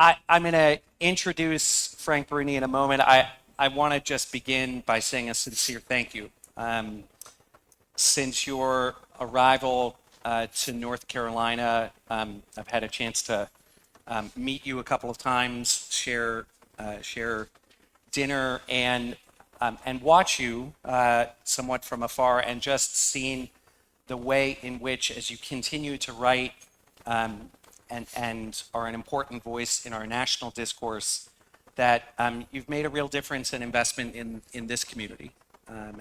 I'm going to introduce Frank Bruni in a moment. I want to just begin by saying a sincere thank you. Since your arrival to North Carolina, I've had a chance to meet you a couple of times, share dinner, and watch you somewhat from afar, and just seen the way in which, as you continue to write and are an important voice in our national discourse, that you've made a real difference and investment in this community.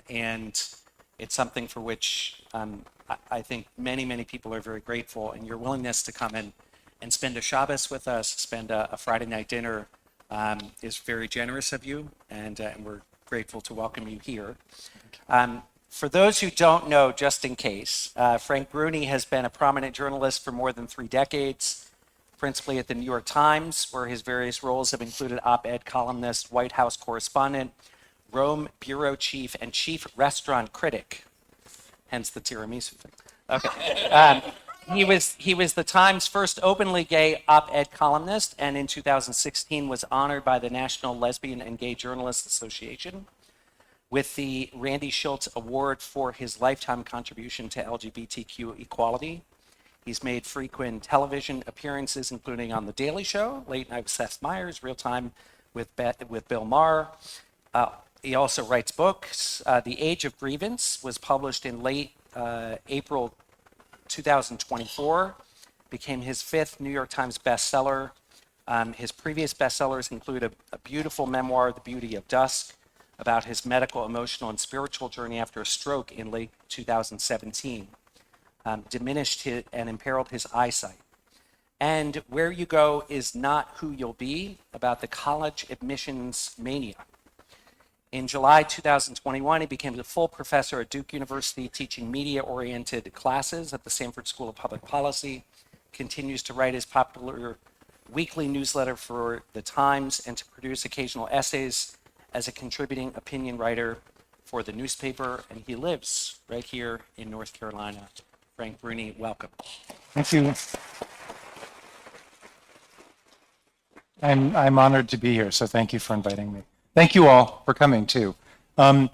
And it's something for which I think many people are very grateful. And your willingness to come and spend a Shabbos with us, spend a Friday night dinner, is very generous of you, and we're grateful to welcome you here. For those who don't know, just in case, Frank Bruni has been a prominent journalist for more than 3 decades, principally at the New York Times, where his various roles have included op-ed columnist, White House correspondent, Rome bureau chief, and chief restaurant critic, hence the tiramisu thing. Okay. He was the Times' first openly gay op-ed columnist, and in 2016 was honored by the National Lesbian and Gay Journalists Association with the Randy Schultz Award for his lifetime contribution to LGBTQ equality. He's made frequent television appearances, including on The Daily Show, Late Night with Seth Meyers, Real Time with Bill Maher. He also writes books. The Age of Grievance was published in late April 2024, became his 5th New York Times bestseller. His previous bestsellers include a beautiful memoir, The Beauty of Dusk, about his medical, emotional, and spiritual journey after a stroke in late 2017, diminished and imperiled his eyesight. And Where You Go Is Not Who You'll Be, about the college admissions mania. In July 2021, he became a full professor at Duke University, teaching media-oriented classes at the Sanford School of Public Policy, continues to write his popular weekly newsletter for The Times, and to produce occasional essays as a contributing opinion writer for the newspaper, and he lives right here in North Carolina. Frank Bruni, welcome. Thank you. I'm honored to be here, so thank you for inviting me. Thank you all for coming too. I'm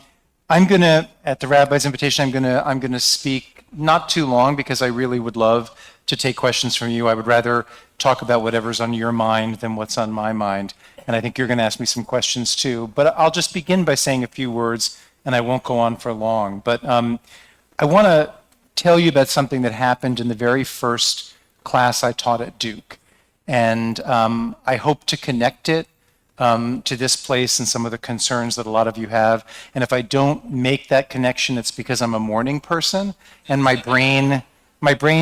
gonna, at the rabbi's invitation, I'm gonna speak not too long because I really would love to take questions from you. I would rather talk about whatever's on your mind than what's on my mind. And I think you're gonna ask me some questions too. But I'll just begin by saying a few words, and I won't go on for long. But I wanna tell you about something that happened in the very first class I taught at Duke. And I hope to connect it to this place and some of the concerns that a lot of you have. And if I don't make that connection, it's because I'm a morning person and my brain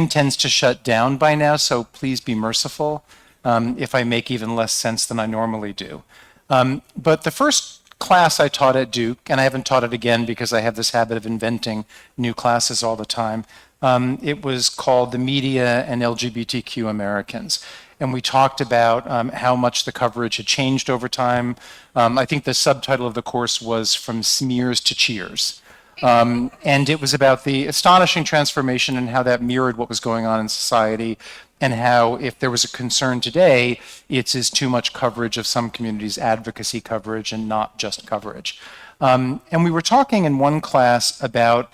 tends to shut down by now, so please be merciful if I make even less sense than I normally do. But the first class I taught at Duke, and I haven't taught it again because I have this habit of inventing new classes all the time, it was called The Media and LGBTQ Americans. And we talked about how much the coverage had changed over time. I think the subtitle of the course was From Smears to Cheers. And it was about the astonishing transformation and how that mirrored what was going on in society, and how if there was a concern today, it's too much coverage of some communities' advocacy coverage and not just coverage. And we were talking in one class about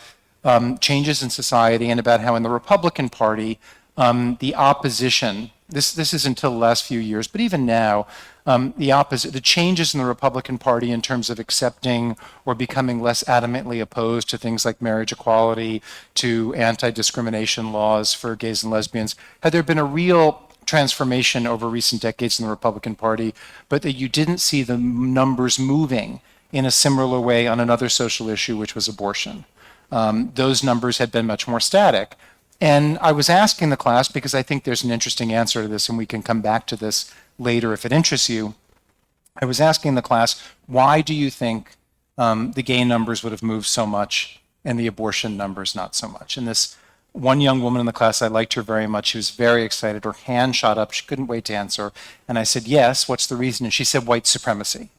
changes in society and about how in the Republican Party, the opposition, this is until the last few years, but even now, the changes in the Republican Party in terms of accepting or becoming less adamantly opposed to things like marriage equality, to anti-discrimination laws for gays and lesbians, had there been a real transformation over recent decades in the Republican Party, but that you didn't see the numbers moving in a similar way on another social issue, which was abortion. Those numbers had been much more static. And I was asking the class, because I think there's an interesting answer to this, and we can come back to this later if it interests you. I was asking the class, why do you think the gay numbers would have moved so much and the abortion numbers not so much? And this one young woman in the class, I liked her very much. She was very excited. Her hand shot up. She couldn't wait to answer. And I said, yes, what's the reason? And she said, white supremacy.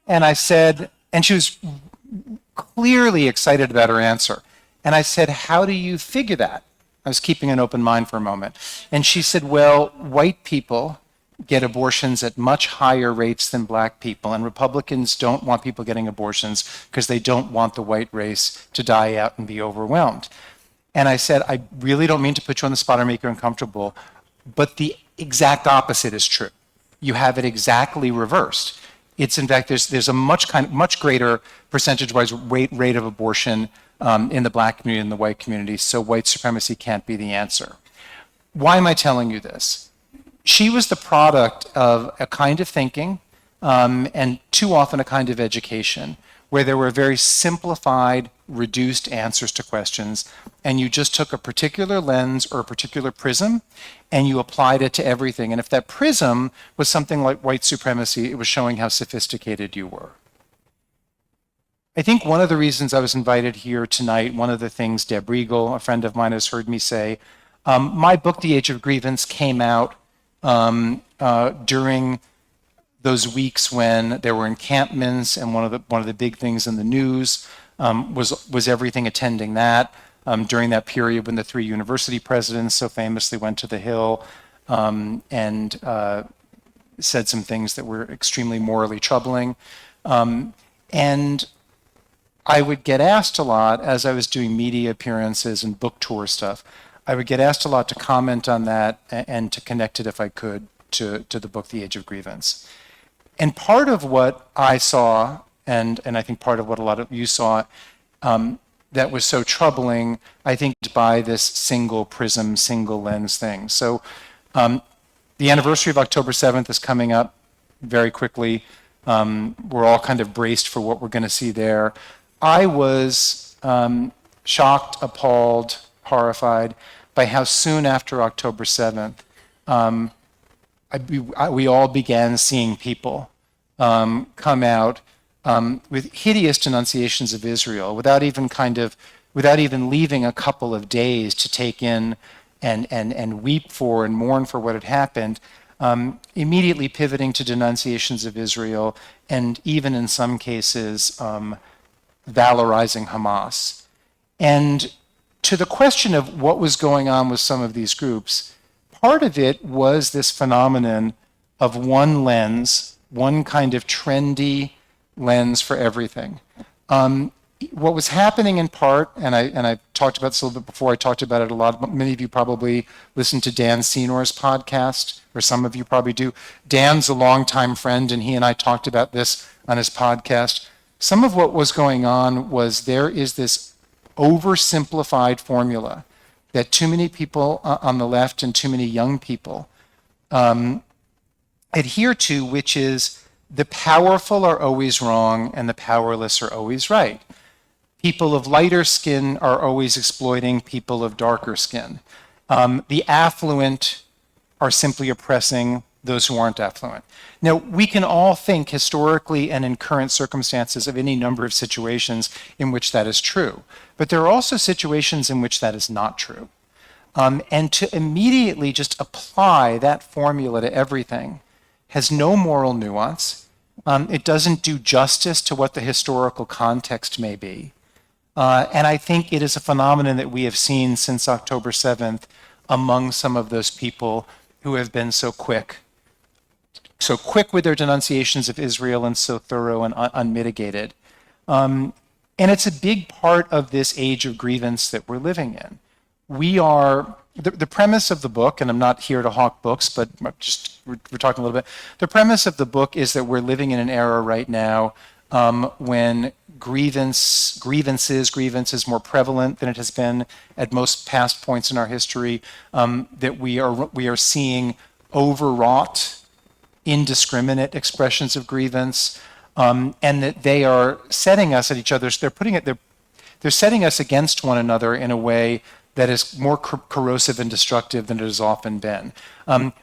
And I said, and she was clearly excited about her answer. And I said, how do you figure that? I was keeping an open mind for a moment. And she said, well, white people get abortions at much higher rates than black people, and Republicans don't want people getting abortions because they don't want the white race to die out and be overwhelmed. And I said, I really don't mean to put you on the spot or make you uncomfortable, but the exact opposite is true. You have it exactly reversed. It's in fact, there's a much greater percentage-wise rate of abortion in the black community and the white community, so white supremacy can't be the answer. Why am I telling you this? She was the product of a kind of thinking and too often a kind of education where there were very simplified, reduced answers to questions, and you just took a particular lens or a particular prism and you applied it to everything. And if that prism was something like white supremacy, it was showing how sophisticated you were. I think one of the reasons I was invited here tonight, one of the things Deb Riegel, a friend of mine, has heard me say, my book, The Age of Grievance, came out during those weeks when there were encampments, and one of the big things in the news was everything attending that. During that period when the three university presidents so famously went to the Hill and said some things that were extremely morally troubling. And I would get asked a lot as I was doing media appearances and book tour stuff. I would get asked a lot to comment on that and to connect it, if I could, to the book, The Age of Grievance. And part of what I saw, and I think part of what a lot of you saw, that was so troubling, I think, by this single prism, single lens thing. So the anniversary of October 7th is coming up very quickly. We're all kind of braced for what we're going to see there. I was shocked, appalled, horrified by how soon after October 7th we all began seeing people come out with hideous denunciations of Israel without even leaving a couple of days to take in and weep for and mourn for what had happened, immediately pivoting to denunciations of Israel and even in some cases valorizing Hamas. And to the question of what was going on with some of these groups, part of it was this phenomenon of one lens, one kind of trendy lens for everything. What was happening in part, and I talked about this a little bit before, I talked about it a lot, many of you probably listened to Dan Senor's podcast, or some of you probably do. Dan's a longtime friend, and he and I talked about this on his podcast. Some of what was going on was there is this oversimplified formula that too many people on the left and too many young people adhere to, which is the powerful are always wrong and the powerless are always right. People of lighter skin are always exploiting people of darker skin. The affluent are simply oppressing those who aren't affluent. Now, we can all think historically and in current circumstances of any number of situations in which that is true. But there are also situations in which that is not true. And to immediately just apply that formula to everything has no moral nuance. It doesn't do justice to what the historical context may be. And I think it is a phenomenon that we have seen since October 7th among some of those people who have been so quick with their denunciations of Israel and so thorough and unmitigated. And it's a big part of this age of grievance that we're living in. We are, the premise of the book, and I'm not here to hawk books, but we're talking a little bit. The premise of the book is that we're living in an era right now when grievance is more prevalent than it has been at most past points in our history, that we are seeing overwrought, indiscriminate expressions of grievance, and that they are setting us at each other's, they're setting us against one another in a way that is more corrosive and destructive than it has often been.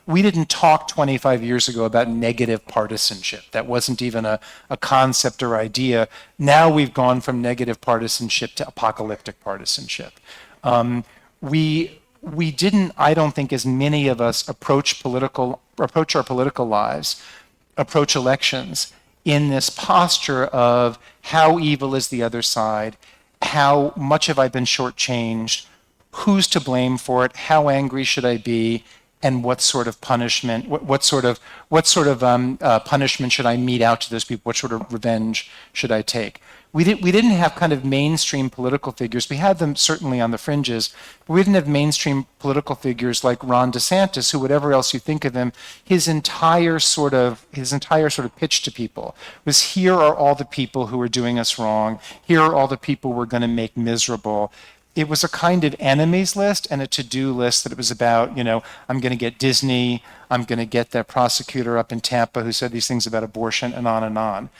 We didn't talk 25 years ago about negative partisanship. That wasn't even a concept or idea. Now we've gone from negative partisanship to apocalyptic partisanship. We didn't, I don't think, as many of us approach our political lives, approach elections in this posture of how evil is the other side, how much have I been shortchanged, who's to blame for it, how angry should I be, and what sort of punishment, punishment should I mete out to those people? What sort of revenge should I take? We didn't have kind of mainstream political figures. We had them certainly on the fringes, but we didn't have mainstream political figures like Ron DeSantis, who, whatever else you think of him, his entire sort of pitch to people was, here are all the people who are doing us wrong. Here are all the people we're going to make miserable. It was a kind of enemies list and a to-do list that it was about, I'm going to get Disney, I'm going to get that prosecutor up in Tampa who said these things about abortion, and on and on.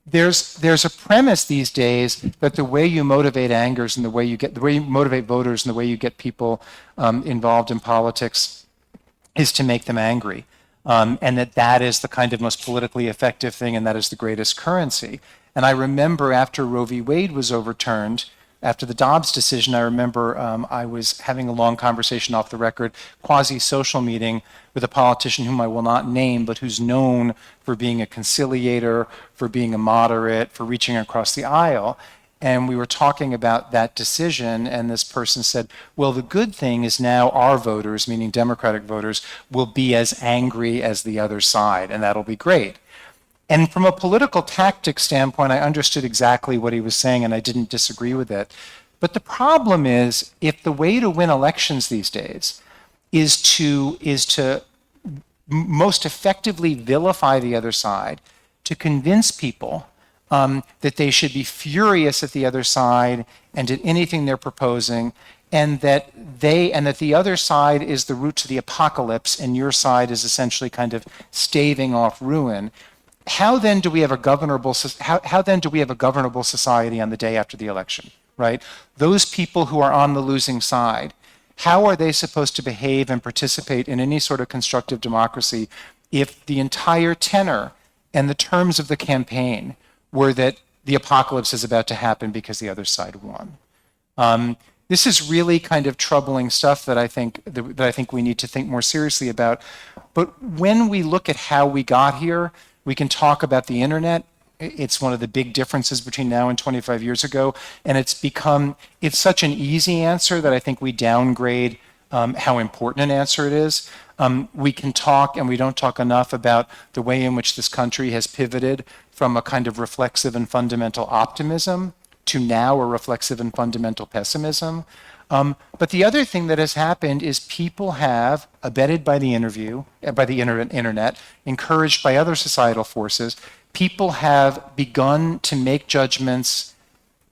There's a premise these days that the way you motivate angers and the way you motivate voters and the way you get people involved in politics is to make them angry, and that is the kind of most politically effective thing, and that is the greatest currency. And I remember after Roe v. Wade was overturned, after the Dobbs decision, I remember I was having a long conversation off the record, quasi-social meeting with a politician whom I will not name, but who's known for being a conciliator, for being a moderate, for reaching across the aisle. And we were talking about that decision, and this person said, well, the good thing is now our voters, meaning Democratic voters, will be as angry as the other side, and that'll be great. And from a political tactics standpoint, I understood exactly what he was saying, and I didn't disagree with it. But the problem is, if the way to win elections these days is to most effectively vilify the other side, to convince people that they should be furious at the other side and at anything they're proposing, and that the other side is the route to the apocalypse, and your side is essentially kind of staving off ruin. How then do we have a governable society on the day after the election, right? Those people who are on the losing side, how are they supposed to behave and participate in any sort of constructive democracy if the entire tenor and the terms of the campaign were that the apocalypse is about to happen because the other side won? This is really kind of troubling stuff that I think we need to think more seriously about. But when we look at how we got here, we can talk about the internet. It's one of the big differences between now and 25 years ago. And it's such an easy answer that I think we downgrade how important an answer it is. We can talk, and we don't talk enough about the way in which this country has pivoted from a kind of reflexive and fundamental optimism to now a reflexive and fundamental pessimism. But the other thing that has happened is people have, abetted by the internet, encouraged by other societal forces, people have begun to make judgments,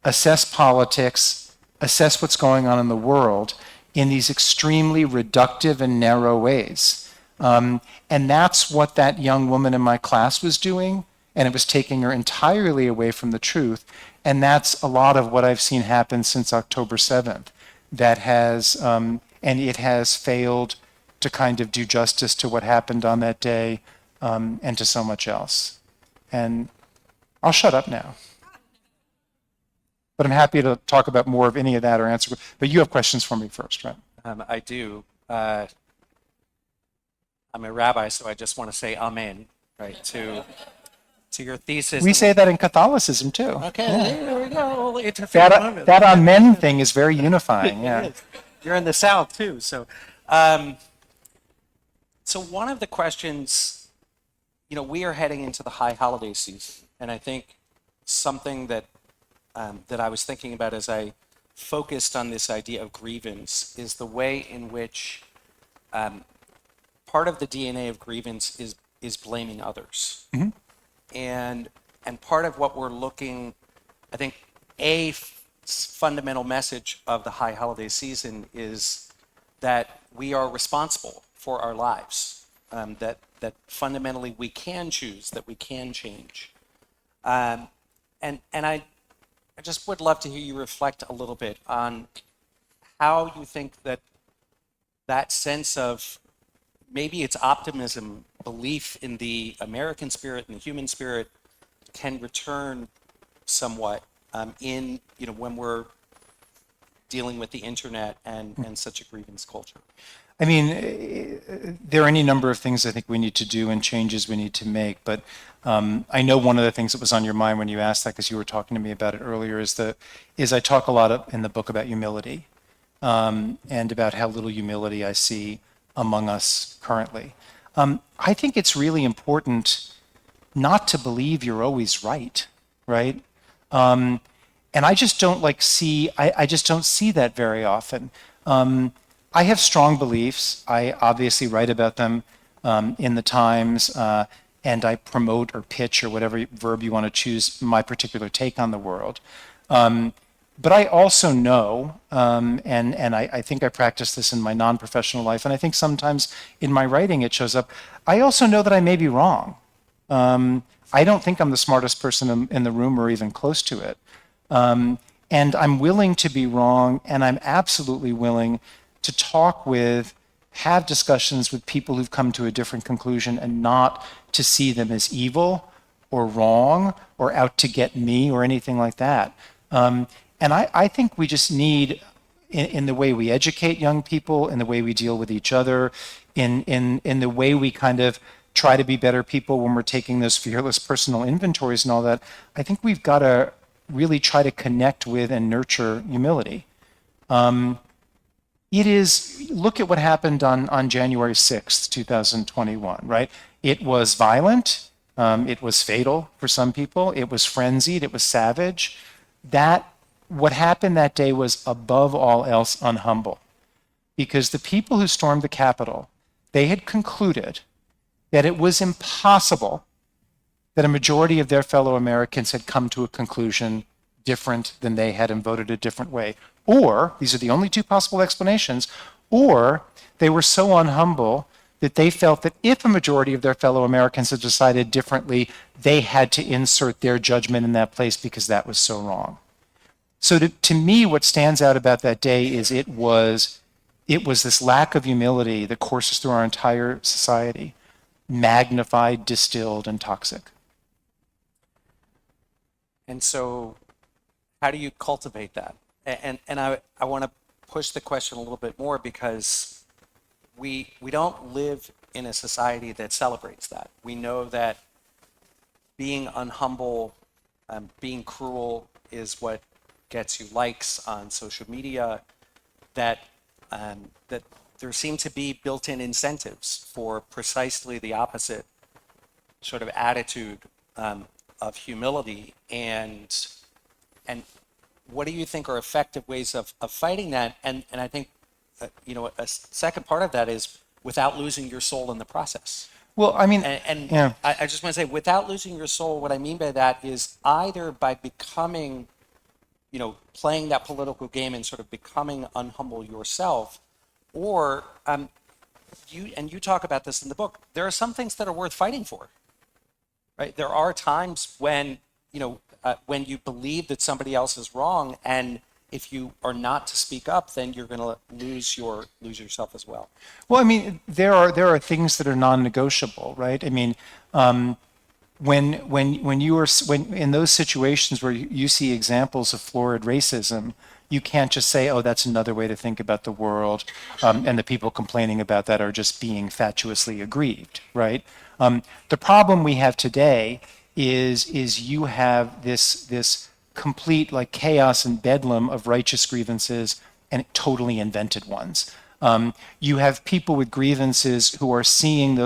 assess politics, assess what's going on in the world in these extremely reductive and narrow ways. And that's what that young woman in my class was doing, and it was taking her entirely away from the truth. And that's a lot of what I've seen happen since October 7th. That has, and it has failed to kind of do justice to what happened on that day, and to so much else. And I'll shut up now. But I'm happy to talk about more of any of that or answer. But you have questions for me first, right? I do. I'm a rabbi, so I just want to say amen, right, to your thesis. We say that in Catholicism too. Okay, Yeah. there we go. That amen thing is very unifying. Yeah. You're in the South too, so. So one of the questions, we are heading into the high holiday season, and I think something that I was thinking about as I focused on this idea of grievance is the way in which part of the DNA of grievance is blaming others. Mm-hmm. And part of what we're looking, I think, fundamental message of the high holiday season is that we are responsible for our lives, that fundamentally we can choose, that we can change. And I just would love to hear you reflect a little bit on how you think that sense of maybe it's optimism, belief in the American spirit and the human spirit can return somewhat when we're dealing with the internet and such a grievance culture. I mean, there are any number of things I think we need to do and changes we need to make, but I know one of the things that was on your mind when you asked that, because you were talking to me about it earlier, is I talk a lot in the book about humility, and about how little humility I see among us currently. I think it's really important not to believe you're always right, right? And I just don't I just don't see that very often. I have strong beliefs. I obviously write about them in the Times, and I promote or pitch or whatever verb you want to choose my particular take on the world. But I also know, and I think I practice this in my non-professional life, and I think sometimes in my writing it shows up. I also know that I may be wrong. I don't think I'm the smartest person in the room or even close to it. And I'm willing to be wrong, and I'm absolutely willing to talk with, have discussions with people who've come to a different conclusion, and not to see them as evil or wrong or out to get me or anything like that. And I think we just need, in the way we educate young people, in the way we deal with each other, in the way we kind of try to be better people when we're taking those fearless personal inventories and all that, I think we've got to really try to connect with and nurture humility. Look at what happened on January 6th, 2021, right? It was violent. It was fatal for some people. It was frenzied. It was savage. What happened that day was above all else unhumble, because the people who stormed the Capitol, they had concluded that it was impossible that a majority of their fellow Americans had come to a conclusion different than they had and voted a different way. Or, these are the only two possible explanations, or they were so unhumble that they felt that if a majority of their fellow Americans had decided differently, they had to insert their judgment in that place because that was so wrong. So to me, what stands out about that day is it was this lack of humility that courses through our entire society, magnified, distilled, and toxic. And so how do you cultivate that? And I want to push the question a little bit more, because we don't live in a society that celebrates that. We know that being unhumble, being cruel is what gets you likes on social media, that there seem to be built-in incentives for precisely the opposite sort of attitude of humility. And what do you think are effective ways of fighting that? And I think a second part of that is without losing your soul in the process. Well, I mean, yeah. I just want to say, without losing your soul, what I mean by that is either by becoming, playing that political game and sort of becoming unhumble yourself, or you talk about this in the book, there are some things that are worth fighting for, right? There are times when, when you believe that somebody else is wrong, and if you are not to speak up, then you're going to lose yourself as well. Well, I mean, there are things that are non-negotiable, right? I mean, when in those situations where you see examples of florid racism, you can't just say, oh, that's another way to think about the world, and the people complaining about that are just being fatuously aggrieved, right? The problem we have today is you have this complete chaos and bedlam of righteous grievances and totally invented ones. You have people with grievances who are seeing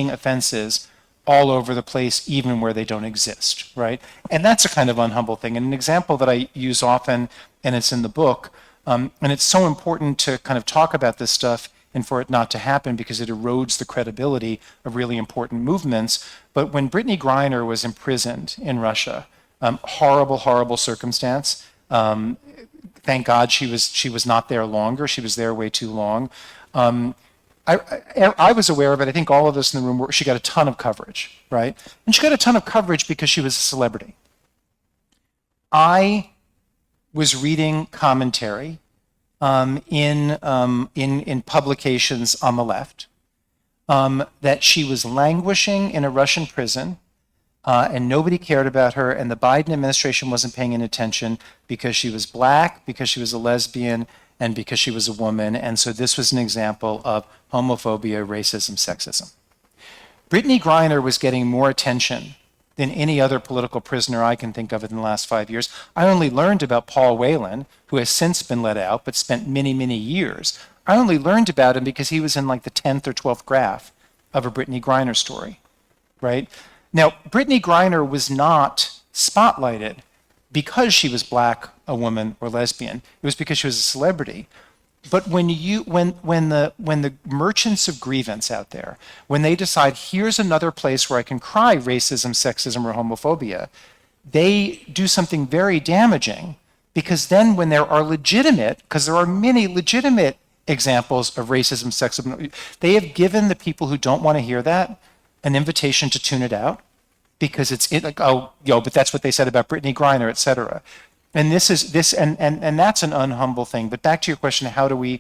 offenses all over the place, even where they don't exist, right? And that's a kind of unhumble thing. And an example that I use often, and it's in the book, and it's so important to kind of talk about this stuff and for it not to happen because it erodes the credibility of really important movements. But when Brittany Griner was imprisoned in Russia, horrible, horrible circumstance. Thank God she was not there longer. She was there way too long. I was aware of it. I think all of us in the room she got a ton of coverage, right? And she got a ton of coverage because she was a celebrity. I was reading commentary in publications on the left that she was languishing in a Russian prison, and nobody cared about her, and the Biden administration wasn't paying any attention because she was black, because she was a lesbian, and because she was a woman. And so this was an example of homophobia, racism, sexism. Brittany Griner was getting more attention than any other political prisoner I can think of in the last 5 years. I only learned about Paul Whelan, who has since been let out, but spent many, many years. I only learned about him because he was in like the 10th or 12th graph of a Brittany Griner story, right? Now, Brittany Griner was not spotlighted because she was black, a woman, or lesbian. It was because she was a celebrity. But when the merchants of grievance out there, when they decide here's another place where I can cry racism, sexism, or homophobia, they do something very damaging, because then when there are legitimate, because there are many legitimate examples of racism, sexism, they have given the people who don't want to hear that an invitation to tune it out, because it's like, oh, but that's what they said about Brittany Griner, et cetera. And this is this, and that's an unhumble thing. But back to your question, how do we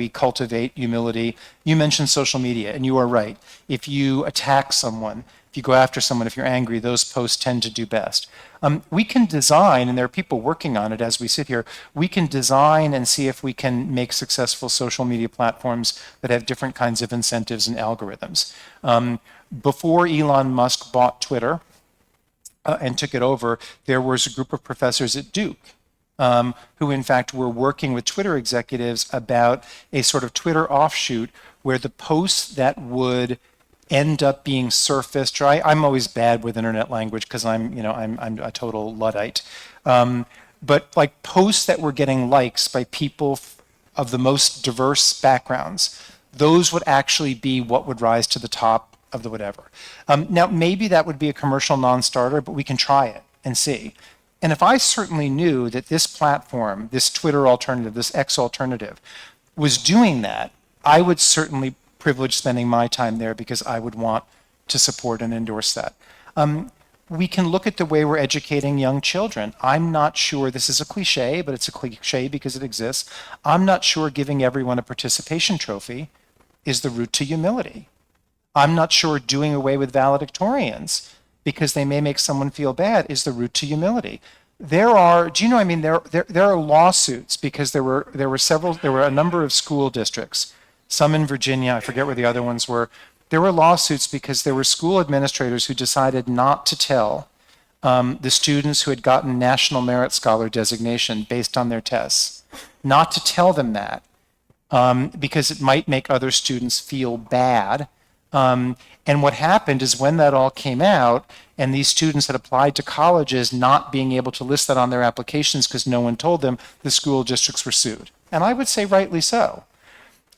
cultivate humility? You mentioned social media, and you are right. If you attack someone, if you go after someone, if you're angry, those posts tend to do best. We can design, and there are people working on it as we sit here, we can design and see if we can make successful social media platforms that have different kinds of incentives and algorithms. Before Elon Musk bought Twitter, and took it over, there was a group of professors at Duke who in fact were working with Twitter executives about a sort of Twitter offshoot where the posts that would end up being surfaced, or I'm always bad with internet language because I'm a total Luddite, but like posts that were getting likes by people of the most diverse backgrounds, those would actually be what would rise to the top of the whatever. Now, maybe that would be a commercial non-starter, but we can try it and see. And if I certainly knew that this platform, this Twitter alternative, this X alternative, was doing that, I would certainly privilege spending my time there because I would want to support and endorse that. We can look at the way we're educating young children. I'm not sure, this is a cliche, but it's a cliche because it exists. I'm not sure giving everyone a participation trophy is the route to humility. I'm not sure doing away with valedictorians because they may make someone feel bad is the route to humility. There are lawsuits because there were a number of school districts, some in Virginia, I forget where the other ones were. There were lawsuits because there were school administrators who decided not to tell the students who had gotten National Merit Scholar designation based on their tests, not to tell them that because it might make other students feel bad. And what happened is when that all came out and these students had applied to colleges not being able to list that on their applications because no one told them, the school districts were sued. And I would say rightly so.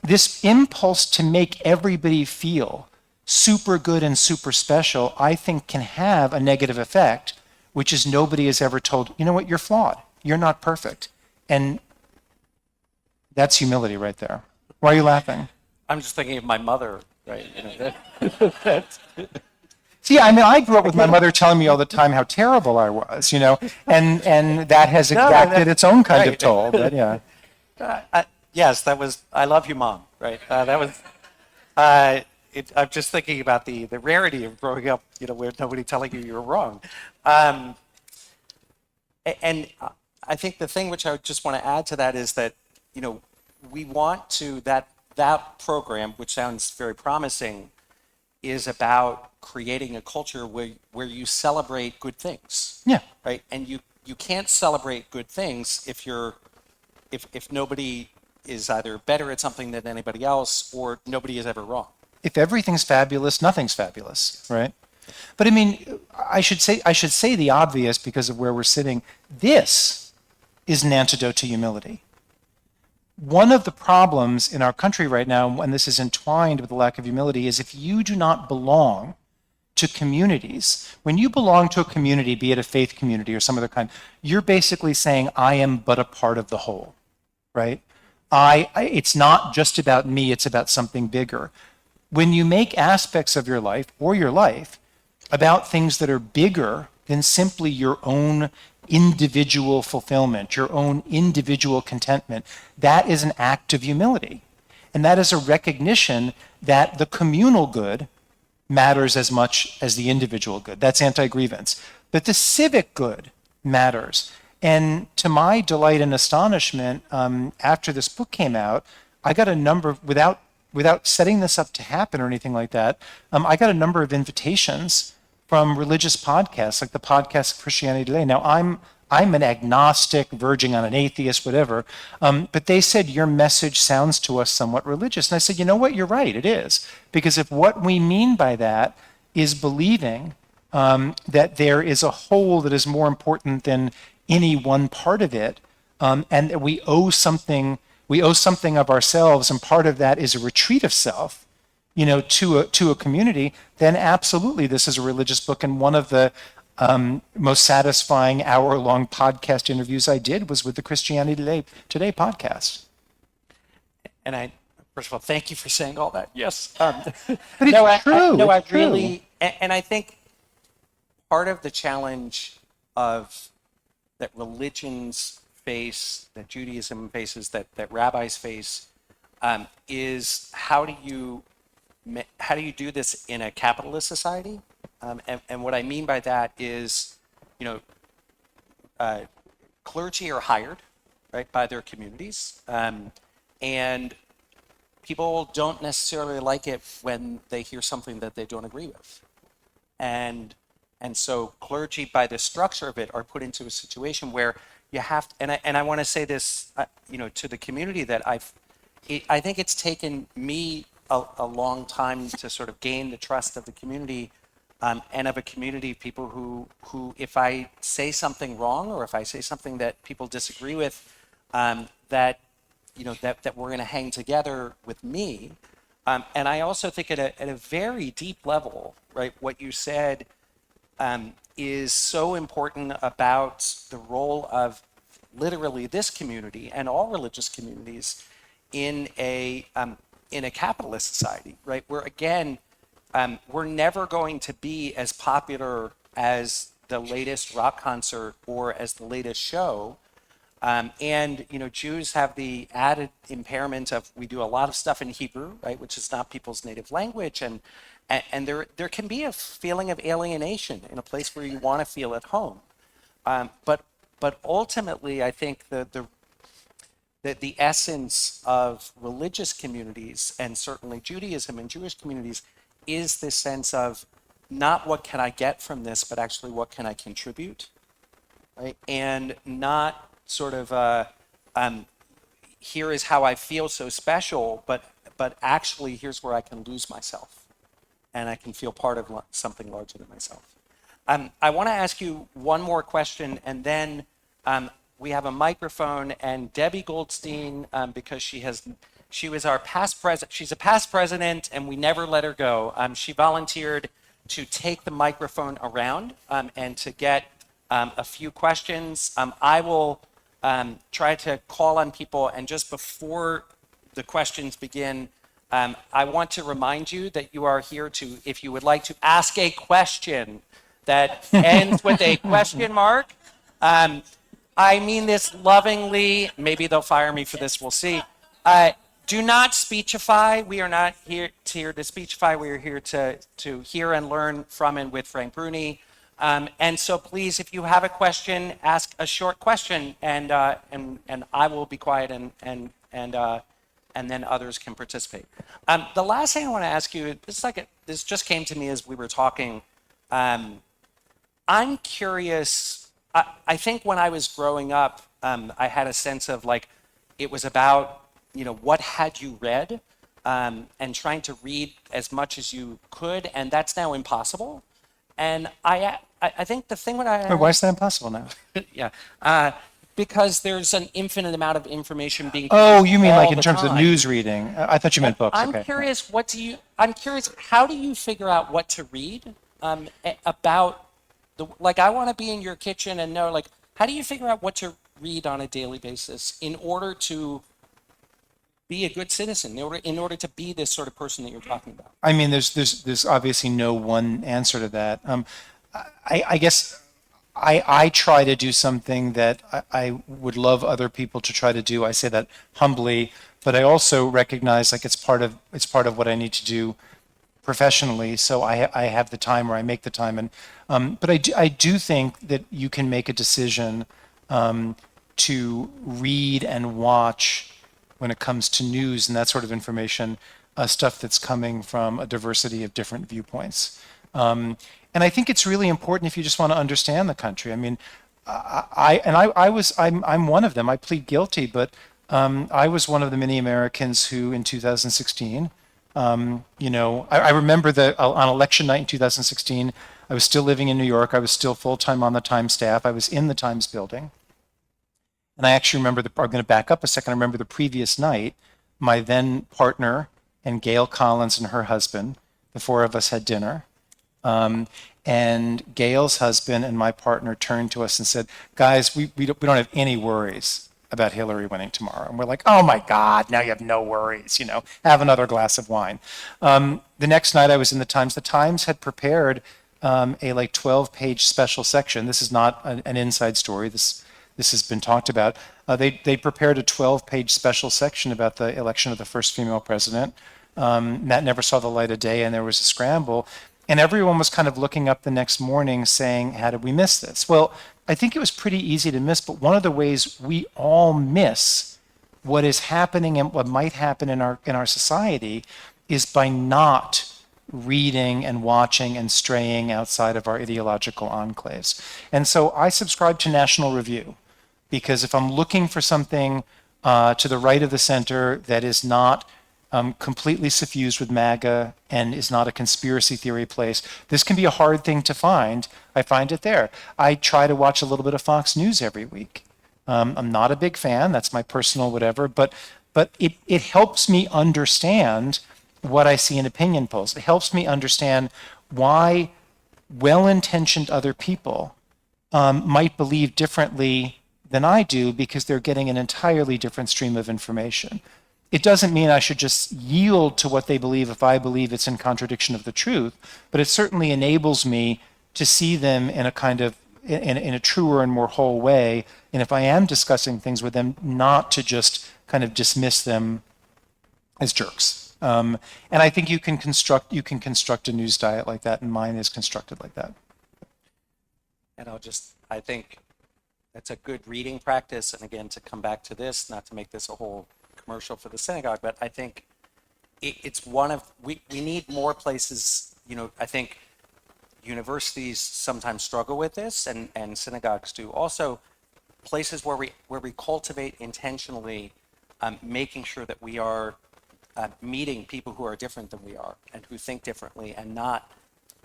This impulse to make everybody feel super good and super special, I think can have a negative effect, which is nobody is ever told, you know what, you're flawed. You're not perfect. And that's humility right there. Why are you laughing? I'm just thinking of my mother, right? See, I mean, I grew up with my mother telling me all the time how terrible I was, and that has exacted its own kind of toll. But yeah. Yes, that was. I love you, Mom. Right. That was. I'm just thinking about the rarity of growing up, where nobody telling you you're wrong. And I think the thing which I just want to add to that is that, we want to that program, which sounds very promising, is about creating a culture where you celebrate good things. Yeah. Right. And you can't celebrate good things if nobody is either better at something than anybody else or nobody is ever wrong. If everything's fabulous, nothing's fabulous, right? But I mean, I should say the obvious because of where we're sitting. This is an antidote to humility. One of the problems in our country right now, and this is entwined with the lack of humility, is if you do not belong to communities, when you belong to a community, be it a faith community or some other kind, you're basically saying, I am but a part of the whole, right? It's not just about me, it's about something bigger. When you make aspects of your life about things that are bigger than simply your own individual fulfillment, your own individual contentment, that is an act of humility. And that is a recognition that the communal good matters as much as the individual good. That's anti-grievance. But the civic good matters. And to my delight and astonishment, after this book came out, I got a number, without setting this up to happen or anything like that, I got a number of invitations from religious podcasts, like the podcast Christianity Today. Now, I'm an agnostic, verging on an atheist, whatever. But they said, your message sounds to us somewhat religious. And I said, you know what? You're right. It is. Because if what we mean by that is believing that there is a whole that is more important than any one part of it, and that we owe something of ourselves, and part of that is a retreat of self, to a community, then absolutely this is a religious book. And one of the most satisfying hour-long podcast interviews I did was with the Christianity Today podcast. And first of all, thank you for saying all that. Yes. But it's true. No, it's I true. really, and I think part of the challenge of that religions face, that Judaism faces, that rabbis face, is how do you do this in a capitalist society? And what I mean by that is, clergy are hired, right, by their communities, and people don't necessarily like it when they hear something that they don't agree with, and so clergy, by the structure of it, are put into a situation where you have to, and I want to say this, to the community, that I think it's taken me a long time to sort of gain the trust of the community, and of a community of people who, if I say something wrong, or if I say something that people disagree with, that we're going to hang together with me. And I also think at a very deep level, right, what you said is so important about the role of literally this community and all religious communities in a capitalist society, right? Where again, we're never going to be as popular as the latest rock concert or as the latest show. And Jews have the added impairment of, we do a lot of stuff in Hebrew, right, which is not people's native language, and there can be a feeling of alienation in a place where you want to feel at home. But ultimately, I think the essence of religious communities, and certainly Judaism and Jewish communities, is this sense of not what can I get from this, but actually what can I contribute, right? And not sort of here is how I feel so special, but actually here's where I can lose myself, and I can feel part of something larger than myself. I want to ask you one more question, and then we have a microphone, and Debbie Goldstein, because she was our past president. She's a past president, and we never let her go. She volunteered to take the microphone around and to get a few questions. I will try to call on people, and just before the questions begin, I want to remind you that you are here to, if you would like to ask a question that ends with a question mark. I mean this lovingly. Maybe they'll fire me for this. We'll see. Do not speechify. We are not here to speechify. We are here to hear and learn from and with Frank Bruni. And so please, if you have a question, ask a short question, and I will be quiet, and then others can participate. The last thing I want to ask you, this just came to me as we were talking. I'm curious. I think when I was growing up, I had a sense of it was about what had you read, and trying to read as much as you could, and that's now impossible. And I think the thing Why is that impossible now? yeah, because there's an infinite amount of information being. Oh, you mean like in the terms of time. news reading? I thought you meant books. I'm Okay. curious. I'm curious. How do you figure out what to read about the? I want to be in your kitchen and know how do you figure out what to read on a daily basis in order to be a good citizen, in order to be this sort of person that you're talking about? I mean, there's obviously no one answer to that. I guess I try to do something that I would love other people to try to do. I say that humbly, but I also recognize it's part of what I need to do professionally. So I have the time, or I make the time, and but I do think that you can make a decision to read and watch, when it comes to news and that sort of information, stuff that's coming from a diversity of different viewpoints. And I think it's really important if you just want to understand the country. I mean, I'm one of them. I plead guilty, but I was one of the many Americans who, in 2016, I remember that on election night in 2016, I was still living in New York. I was still full-time on the Times staff. I was in the Times building. And I actually remember, I'm going to back up a second. I remember the previous night, my then partner and Gail Collins and her husband, the four of us had dinner. And Gail's husband and my partner turned to us and said, guys, we don't have any worries about Hillary winning tomorrow. And we're like, oh my God, now you have no worries, have another glass of wine. The next night I was in the Times. The Times had prepared a like 12-page special section. This is not an inside story. This has been talked about. They prepared a 12-page special section about the election of the first female president. That never saw the light of day, and there was a scramble. And everyone was kind of looking up the next morning saying, how did we miss this? Well, I think it was pretty easy to miss, but one of the ways we all miss what is happening and what might happen in our society is by not reading and watching and straying outside of our ideological enclaves. And so I subscribe to National Review, because if I'm looking for something to the right of the center that is not completely suffused with MAGA and is not a conspiracy theory place, this can be a hard thing to find. I find it there. I try to watch a little bit of Fox News every week. I'm not a big fan. That's my personal whatever, but it helps me understand what I see in opinion polls. It helps me understand why well-intentioned other people might believe differently than I do, because they're getting an entirely different stream of information. It doesn't mean I should just yield to what they believe if I believe it's in contradiction of the truth, but it certainly enables me to see them in a kind of, in a truer and more whole way. And if I am discussing things with them, not to just kind of dismiss them as jerks. And I think you can construct a news diet like that, and mine is constructed like that. And I think that's a good reading practice. And again, to come back to this, not to make this a whole commercial for the synagogue, but I think it's one of, we need more places. I think universities sometimes struggle with this, and synagogues do also, places where we cultivate intentionally making sure that we are meeting people who are different than we are and who think differently, and not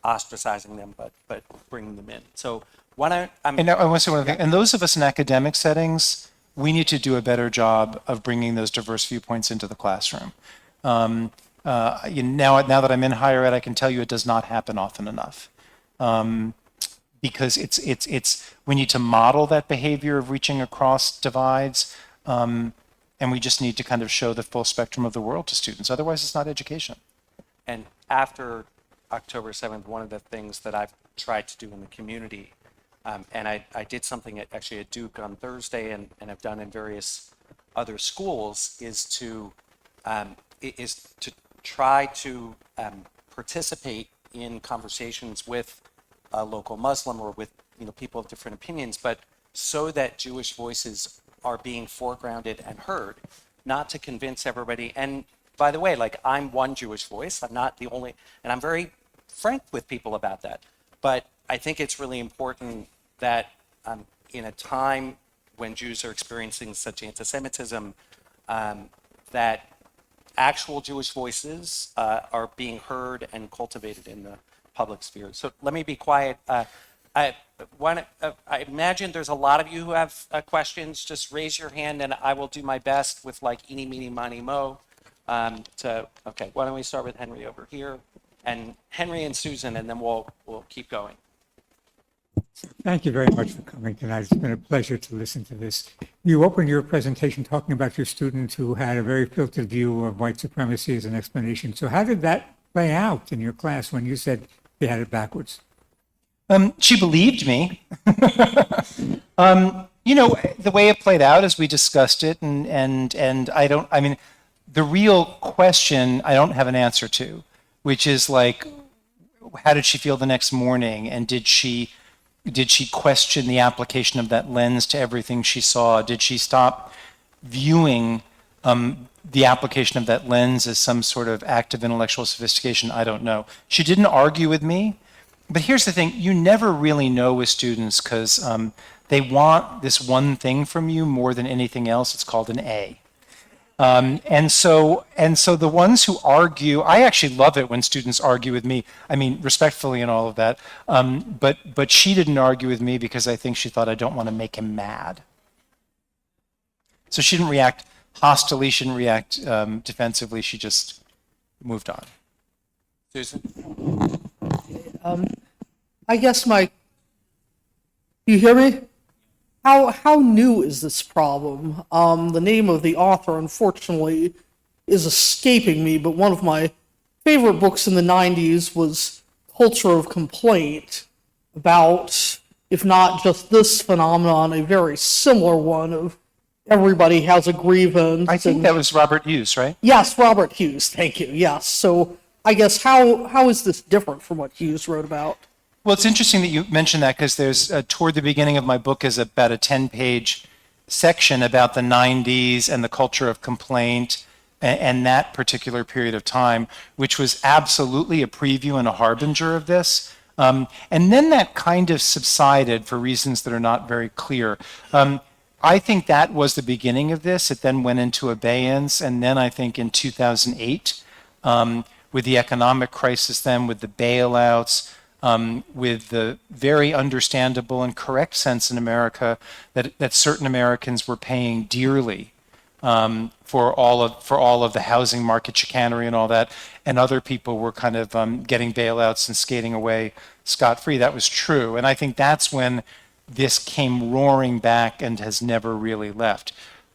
ostracizing them, but bringing them in. So why don't and I want to say one other thing. And those of us in academic settings, we need to do a better job of bringing those diverse viewpoints into the classroom. Now that I'm in higher ed, I can tell you it does not happen often enough, because we need to model that behavior of reaching across divides, and we just need to kind of show the full spectrum of the world to students. Otherwise, it's not education. And after October 7th, one of the things that I've tried to do in the community, and I did something actually at Duke on Thursday, and I've done in various other schools, is to try to participate in conversations with a local Muslim or with people of different opinions, but so that Jewish voices are being foregrounded and heard, not to convince everybody. And by the way, like, I'm one Jewish voice. I'm not the only, and I'm very frank with people about that. But I think it's really important that in a time when Jews are experiencing such anti-Semitism, that actual Jewish voices are being heard and cultivated in the public sphere. So let me be quiet. I imagine there's a lot of you who have questions. Just raise your hand, and I will do my best with like eeny, meeny, miny, mo. Okay, why don't we start with Henry over here, and Henry and Susan, and then we'll keep going. Thank you very much for coming tonight. It's been a pleasure to listen to this. You opened your presentation talking about your student who had a very filtered view of white supremacy as an explanation. So how did that play out in your class when you said they had it backwards? She believed me. The way it played out as we discussed it, and the real question I don't have an answer to, which is like, how did she feel the next morning? And did she question the application of that lens to everything she saw? Did she stop viewing the application of that lens as some sort of act of intellectual sophistication? I don't know. She didn't argue with me. but here's the thing, you never really know with students because they want this one thing from you more than anything else. It's called an A. And so the ones who argue, I actually love it when students argue with me. I mean, respectfully and all of that. But she didn't argue with me because I think she thought I don't want to make him mad. So she didn't react hostilely, she didn't react defensively. She just moved on. Susan? I guess you hear me? How new is this problem? The name of the author, unfortunately, is escaping me, but one of my favorite books in the 90s was Culture of Complaint, about, if not just this phenomenon, a very similar one of everybody has a grievance. I think that was Robert Hughes, right? Yes, Robert Hughes, thank you, yes. So I guess how is this different from what Hughes wrote about? Well, it's interesting that you mentioned that because there's toward the beginning of my book is about a 10-page section about the 90s and the culture of complaint and that particular period of time, which was absolutely a preview and a harbinger of this. And then that kind of subsided for reasons that are not very clear. I think that was the beginning of this. It then went into abeyance, and then I think in 2008, with the economic crisis then, with the bailouts, with the very understandable and correct sense in America that certain Americans were paying dearly for all of the housing market chicanery and all that, and other people were kind of getting bailouts and skating away scot-free. That was true, and I think that's when this came roaring back and has never really left.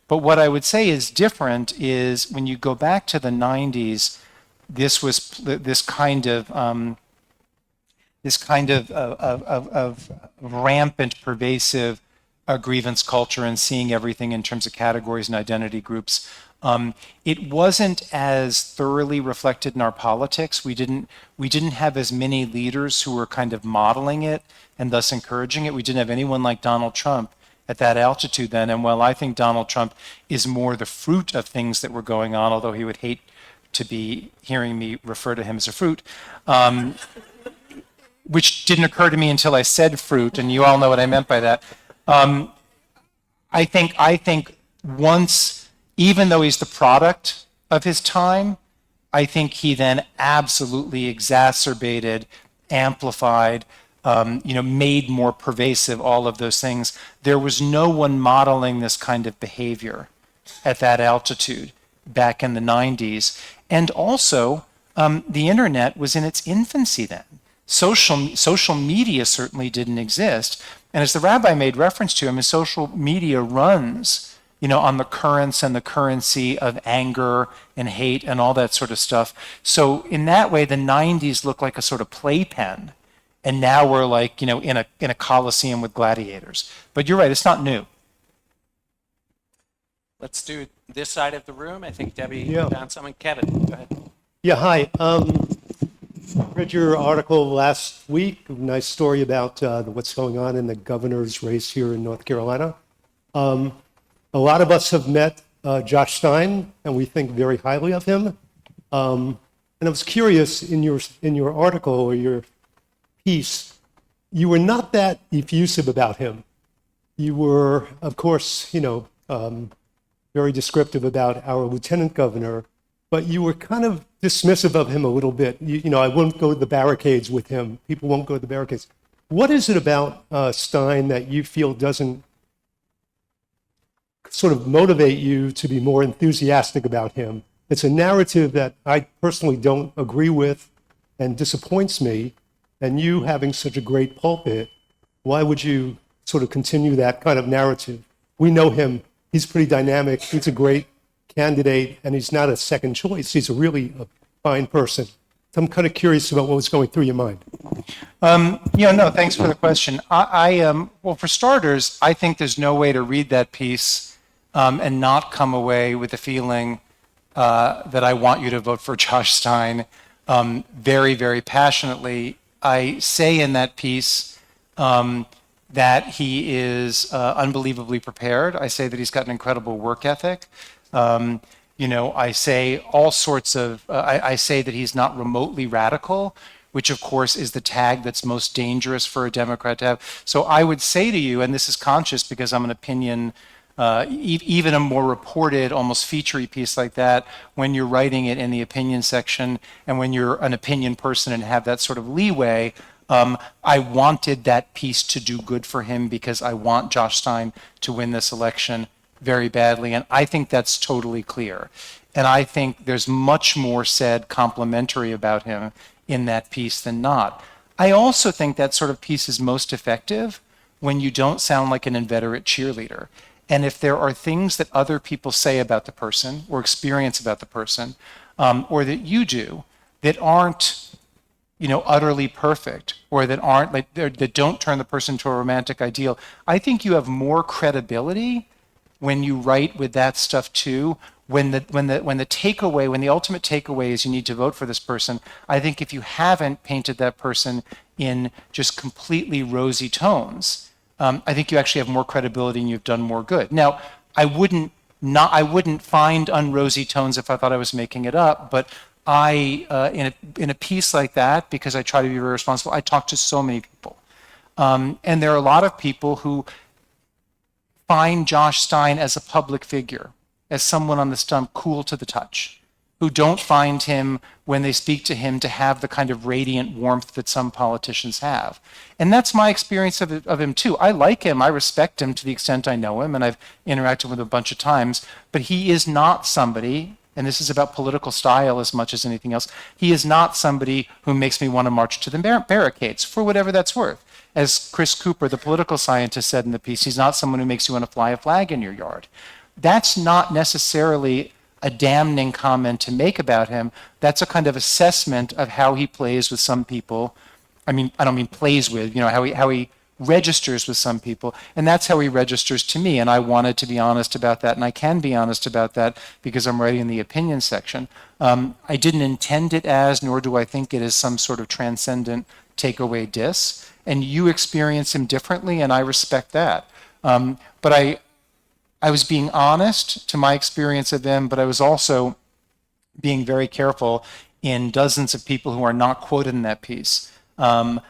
But what I would say is different is when you go back to the 90s, this was this kind of rampant, pervasive grievance culture and seeing everything in terms of categories and identity groups. It wasn't as thoroughly reflected in our politics. We didn't have as many leaders who were kind of modeling it and thus encouraging it. We didn't have anyone like Donald Trump at that altitude then. And while I think Donald Trump is more the fruit of things that were going on, although he would hate to be hearing me refer to him as a fruit, which didn't occur to me until I said fruit, and you all know what I meant by that. I think once, even though he's the product of his time, I think he then absolutely exacerbated, amplified, made more pervasive all of those things. There was no one modeling this kind of behavior at that altitude back in the 90s. And also, the internet was in its infancy then. Social media certainly didn't exist. And as the rabbi made reference to, social media runs, on the currents and the currency of anger and hate and all that sort of stuff. So in that way, the 90s look like a sort of playpen. And now we're like, in a coliseum with gladiators. But you're right, it's not new. Let's do this side of the room. I think Debbie Yeah. found someone. Kevin, go ahead. Yeah, hi. Read your article last week. Nice story about what's going on in the governor's race here in North Carolina. A lot of us have met Josh Stein, and we think very highly of him. And I was curious, in your article or your piece, you were not that effusive about him. You were, of course, very descriptive about our lieutenant governor, but you were kind of dismissive of him a little bit. I won't go to the barricades with him. People won't go to the barricades. What is it about Stein that you feel doesn't sort of motivate you to be more enthusiastic about him? It's a narrative that I personally don't agree with and disappoints me. And you having such a great pulpit, why would you sort of continue that kind of narrative? We know him. He's pretty dynamic. He's a great candidate, and he's not a second choice. He's really a fine person. So I'm kind of curious about what was going through your mind. No, thanks for the question. Well, for starters, I think there's no way to read that piece and not come away with the feeling that I want you to vote for Josh Stein very, very passionately. I say in that piece that he is unbelievably prepared. I say that he's got an incredible work ethic. I say all sorts of, I say that he's not remotely radical, which of course is the tag that's most dangerous for a Democrat to have. So I would say to you, and this is conscious because I'm an opinion, even a more reported, almost featurey piece like that, when you're writing it in the opinion section and when you're an opinion person and have that sort of leeway, I wanted that piece to do good for him because I want Josh Stein to win this election very badly. And I think that's totally clear. And I think there's much more said complimentary about him in that piece than not. I also think that sort of piece is most effective when you don't sound like an inveterate cheerleader. And if there are things that other people say about the person or experience about the person, or that you do that aren't, utterly perfect, or that aren't like that don't turn the person to a romantic ideal, I think you have more credibility when you write with that stuff too. When the takeaway, when the ultimate takeaway is you need to vote for this person, I think if you haven't painted that person in just completely rosy tones, I think you actually have more credibility and you've done more good. Now, I wouldn't find unrosy tones if I thought I was making it up, but in a piece like that, because I try to be very responsible, I talk to so many people. And there are a lot of people who find Josh Stein as a public figure, as someone on the stump cool to the touch, who don't find him, when they speak to him, to have the kind of radiant warmth that some politicians have. And that's my experience of him too. I like him, I respect him to the extent I know him, and I've interacted with him a bunch of times, but he is not somebody, and this is about political style as much as anything else, he is not somebody who makes me want to march to the barricades, for whatever that's worth. As Chris Cooper, the political scientist, said in the piece, he's not someone who makes you want to fly a flag in your yard. That's not necessarily a damning comment to make about him. That's a kind of assessment of how he plays with some people. I mean, I don't mean plays with, how he registers with some people. And that's how he registers to me. And I wanted to be honest about that. And I can be honest about that because I'm writing in the opinion section. I didn't intend it as, nor do I think it is some sort of transcendent takeaway diss. And you experience him differently, and I respect that. But I was being honest to my experience of him, but I was also being very careful in dozens of people who are not quoted in that piece. I'm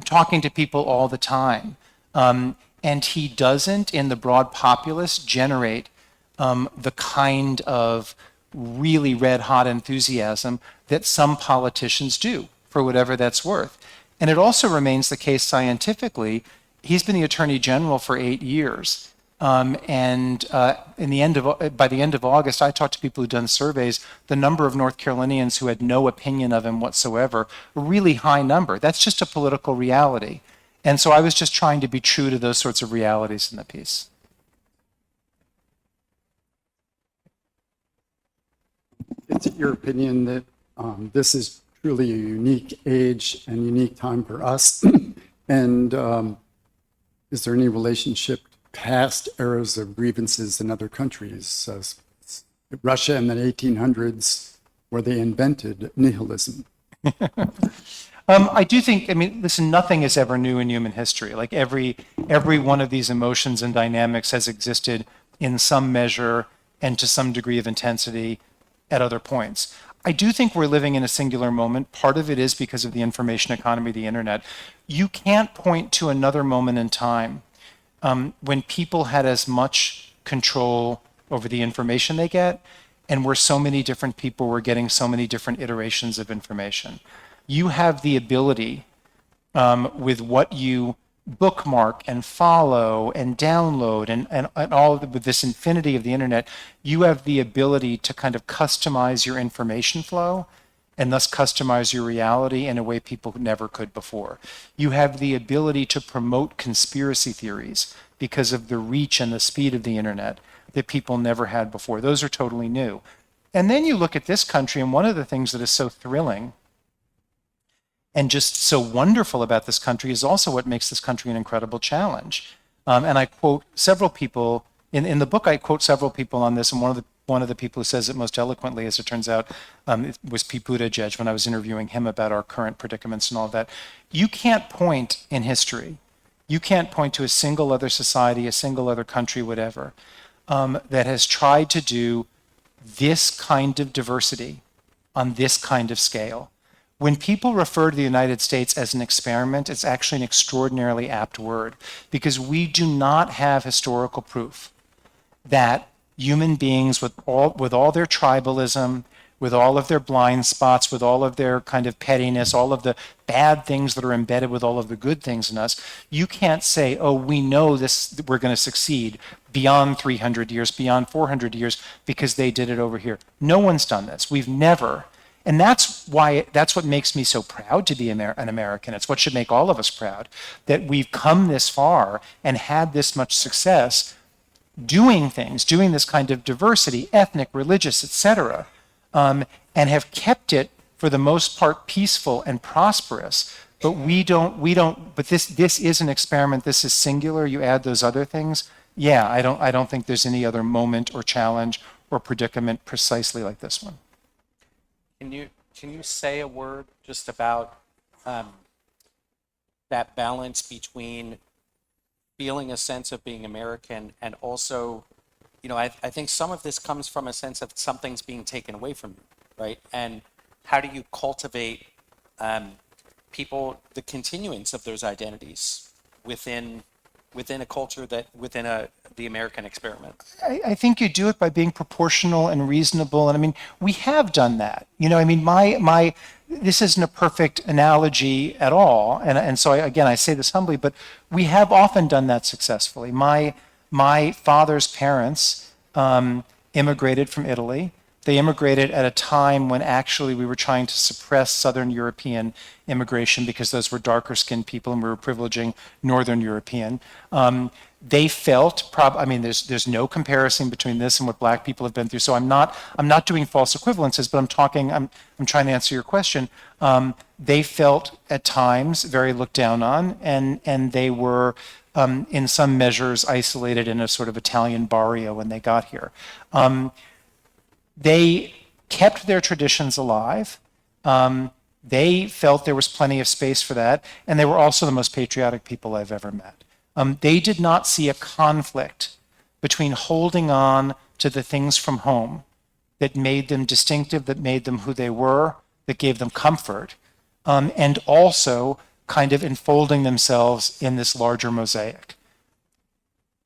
talking to people all the time, and he doesn't, in the broad populace, generate the kind of really red-hot enthusiasm that some politicians do, for whatever that's worth. And it also remains the case scientifically. He's been the Attorney General for 8 years. By the end of August, I talked to people who'd done surveys. The number of North Carolinians who had no opinion of him whatsoever, a really high number. That's just a political reality. And so I was just trying to be true to those sorts of realities in the piece. Is it your opinion that this is truly a unique age and unique time for us? And is there any relationship to past eras of grievances in other countries? Russia in the 1800s, where they invented nihilism. I do think, listen, nothing is ever new in human history. Like every one of these emotions and dynamics has existed in some measure and to some degree of intensity at other points. I do think we're living in a singular moment. Part of it is because of the information economy, the internet. You can't point to another moment in time when people had as much control over the information they get, and where so many different people were getting so many different iterations of information. You have the ability, with what you bookmark and follow and download and all of with this infinity of the internet, you have the ability to kind of customize your information flow and thus customize your reality in a way people never could before. You have the ability to promote conspiracy theories because of the reach and the speed of the internet that people never had before. Those are totally new. And then you look at this country, and one of the things that is so thrilling and just so wonderful about this country is also what makes this country an incredible challenge. And I quote several people, in the book I quote several people on this, and one of the people who says it most eloquently, as it turns out, was Pete Buttigieg when I was interviewing him about our current predicaments and all of that. You can't point in history, you can't point to a single other society, a single other country, whatever, that has tried to do this kind of diversity on this kind of scale, When people refer to the United States as an experiment, it's actually an extraordinarily apt word because we do not have historical proof that human beings with all their tribalism, with all of their blind spots, with all of their kind of pettiness, all of the bad things that are embedded with all of the good things in us, you can't say, oh, we know this, we're going to succeed beyond 300 years, beyond 400 years, because they did it over here. No one's done this. We've never. And that's what makes me so proud to be an American. It's what should make all of us proud, that we've come this far and had this much success doing things, doing this kind of diversity, ethnic, religious, etc., and have kept it for the most part peaceful and prosperous. But but this is an experiment. This is singular. You add those other things. Yeah, I don't think there's any other moment or challenge or predicament precisely like this one. Can you say a word just about that balance between feeling a sense of being American and also, I think some of this comes from a sense of something's being taken away from you, right? And how do you cultivate people, the continuance of those identities within a culture the American experiment? I think you do it by being proportional and reasonable. And I mean, we have done that. I mean, this isn't a perfect analogy at all. And so I say this humbly, but we have often done that successfully. My father's parents immigrated from Italy. They immigrated at a time when actually we were trying to suppress Southern European immigration because those were darker skinned people and we were privileging Northern European. They felt, there's no comparison between this and what black people have been through. So I'm not doing false equivalences, but I'm trying to answer your question. They felt at times very looked down on, and they were in some measures isolated in a sort of Italian barrio when they got here. They kept their traditions alive. They felt there was plenty of space for that, and they were also the most patriotic people I've ever met. They did not see a conflict between holding on to the things from home that made them distinctive, that made them who they were, that gave them comfort, and also kind of enfolding themselves in this larger mosaic.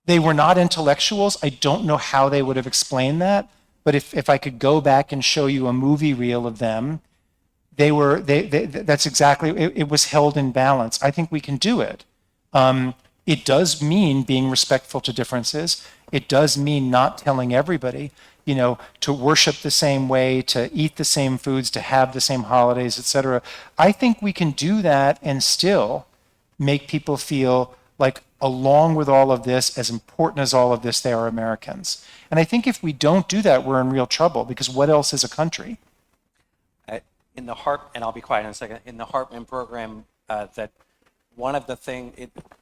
They were not intellectuals. I don't know how they would have explained that, but if I could go back and show you a movie reel of them, that's exactly, it was held in balance. I think we can do it. It does mean being respectful to differences. It does mean not telling everybody, to worship the same way, to eat the same foods, to have the same holidays, etc. I think we can do that and still make people feel like, along with all of this, as important as all of this, they are Americans. And I think if we don't do that, we're in real trouble, because what else is a country? In the and I'll be quiet in a second, in the Hartman program, that one of the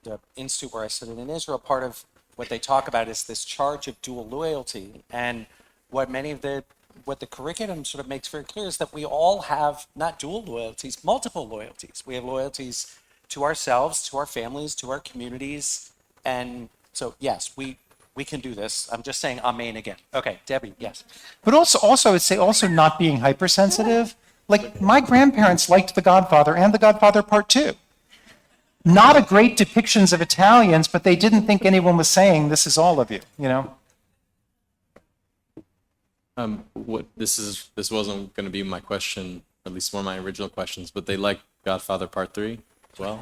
the institute where I studied in Israel, part of what they talk about is this charge of dual loyalty. And what the curriculum sort of makes very clear is that we all have not dual loyalties, multiple loyalties. We have loyalties to ourselves, to our families, to our communities. And so, yes, we can do this. I'm just saying amen again. Okay, Debbie, yes. But also I would say also not being hypersensitive. Like, my grandparents liked The Godfather and The Godfather Part 2. Not a great depictions of Italians, but they didn't think anyone was saying, this is all of you, This wasn't going to be my question, at least one of my original questions, but they like Godfather Part 3 as well.